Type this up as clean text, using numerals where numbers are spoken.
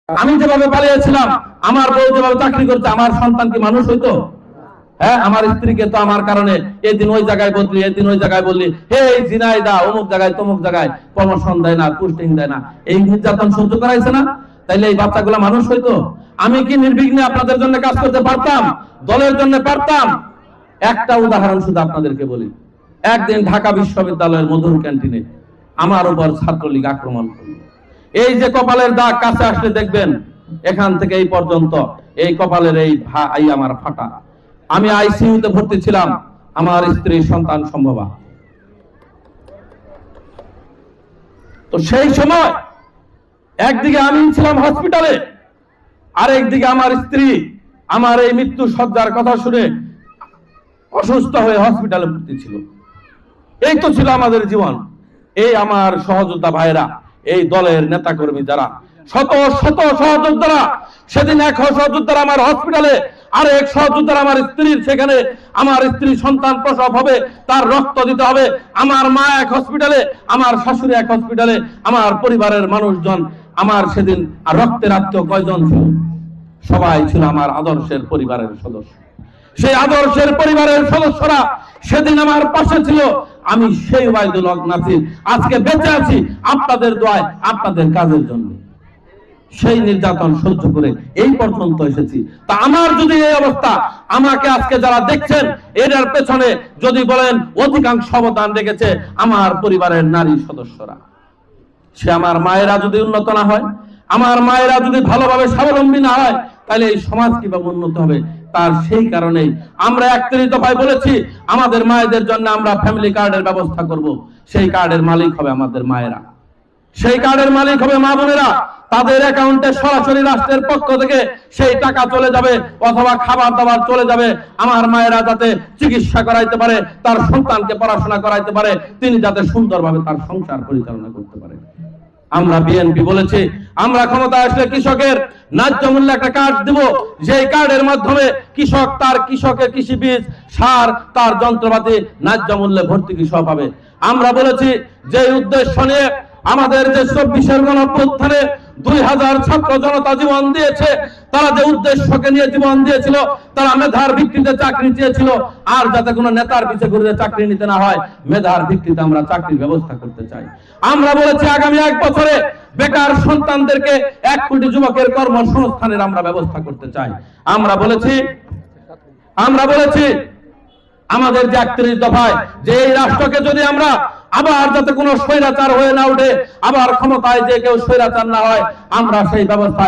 আমি যেভাবে পালিয়েছিলাম, আমার বউ যেভাবে চাকরি করতে, আমার সন্তান কি মানুষ হইতো? হ্যাঁ, আমার স্ত্রীকে তো আমার কারণে এদিন ওই জায়গায় বদলি, এদিন ওই জায়গায় বললি, হে জিনাইদা অমুক জায়গায় তমুক জায়গায় প্রমোশন দেয় না, পোস্টিং দেয় না, এই নির্যাতন সহ্য করাইছে না? তাইলে এই বাচ্চাগুলো মানুষ হইতো? আমি কি নির্বিঘ্নে আপনাদের জন্য কাজ করতে পারতাম? দলের জন্য পারতাম? একটা উদাহরণ শুধু আপনাদেরকে বলি। একদিন ঢাকা বিশ্ববিদ্যালয়ের মধুর ক্যান্টিনে আমার উপর ছাত্রলীগ আক্রমণ করলো। এই যে কপালের দাগ, কাছে আসলে দেখবেন এখান থেকে এই পর্যন্ত এই কপালের এই আমার ফাটা। আমি আইসিইউতে ভর্তি ছিলাম, আমার স্ত্রী সন্তান সম্ভবা। তো সেই সময় একদিকে আমি ছিলাম হসপিটালে, আরেকদিকে আমার স্ত্রী আমার এই মৃত্যু সজ্জার কথা শুনে অসুস্থ হয়ে হসপিটালে ভর্তি ছিল। এই তো ছিল আমাদের জীবন। এই আমার সহযোদ্ধা ভাইরা, এই দলের নেতাকর্মী যারা, শত শত সহযোদ্ধারা, সেদিন এক সহযোদ্ধারা আমার হসপিটালে, আর এক সহযোদ্ধারা আমার স্ত্রীর সেখানে, আমার স্ত্রী সন্তান প্রসব হবে, তার রক্ত দিতে হবে। আমার মা এক হসপিটালে, আমার শাশুড়ি এক হসপিটালে, আমার পরিবারের মানুষজন, আমার সেদিন আর রক্তের আত্মীয় কয়জন ছিল? সবাই ছিল আমার আদর্শের পরিবারের সদস্য। সেই আদর্শের পরিবারের সদস্যরা সেদিন আমার পাশে ছিল। আমি সেই ওয়াইদুল হক নাসির আজকে বেঁচে আছি আপনাদের দোয়ায়, আপনাদের কাজের জন্য। সেই নির্যাতন সহ্য করে এই পর্যন্ত এসেছি। তা আমার যদি এই অবস্থা, আমাকে আজকে যারা দেখছেন এর পেছনে যদি বলেন অধিকাংশ অবদান রেখেছে আমার পরিবারের নারী সদস্যরা। সে আমার মায়েরা যদি উন্নত না হয়, আমার মায়েরা যদি ভালোভাবে স্বাবলম্বী না হয়, তাহলে এই সমাজ কিভাবে উন্নত হবে? তার সেই কারণেই আমরা 31 দফায় বলেছি আমাদের মায়েদের জন্য আমরা ফ্যামিলি কার্ডের ব্যবস্থা করব। সেই কার্ডের মালিক হবে আমাদের মায়েরা, সেই কার্ডের মালিক হবে মা বোনেরা। তাদের অ্যাকাউন্টে সরাসরি রাষ্ট্রের পক্ষ থেকে সেই টাকা চলে যাবে, অথবা খাবার দাবার চলে যাবে। আমার মায়েরা যাতে চিকিৎসা করাইতে পারে, তার সন্তানকে পড়াশোনা করাইতে পারে, তিনি যাতে সুন্দরভাবে তার সংসার পরিচালনা করতে পারে। আমরা বিএনপি বলেছি আমরা ক্ষমতা আসলে কৃষকের ন্যায্য মূল্যে একটা কার্ড দিব, যে কার্ডের মাধ্যমে কৃষক তার কৃষকের কৃষি বীজ, সার, তার যন্ত্রপাতি ন্যায্য মূল্যে ভর্তুকি সহ পাবে। আমরা বলেছি যে উদ্দেশ্য নিয়ে আমাদের যে 24-এর গণঅভ্যুত্থানে 2000 ছাত্র জনতা জীবন দিয়েছে, তারা যে উদ্দেশ্যকে নিয়ে জীবন দিয়েছিল, তারা মেধার ভিত্তিতে চাকরি চেয়েছিল। আর যাতে কোনো নেতার পিছে ঘুরে চাকরি নিতে না হয়, মেধার ভিত্তিতে আমরা চাকরির ব্যবস্থা করতে চাই। আমরা বলেছি আগামী 1 বছরে বেকার সন্তানদেরকে 1 কোটি যুবকের কর্মসংস্থানের আমরা ব্যবস্থা করতে চাই। আমরা বলেছি আমাদের যে 31 দফায় যে এই রাষ্ট্রকে যদি আমরা আবার যাতে কোনো স্বৈরাচার হয়ে না উঠে, আবার ক্ষমতায় যে কেউ স্বৈরাচার না হয়, আমরা সেই ব্যবস্থায়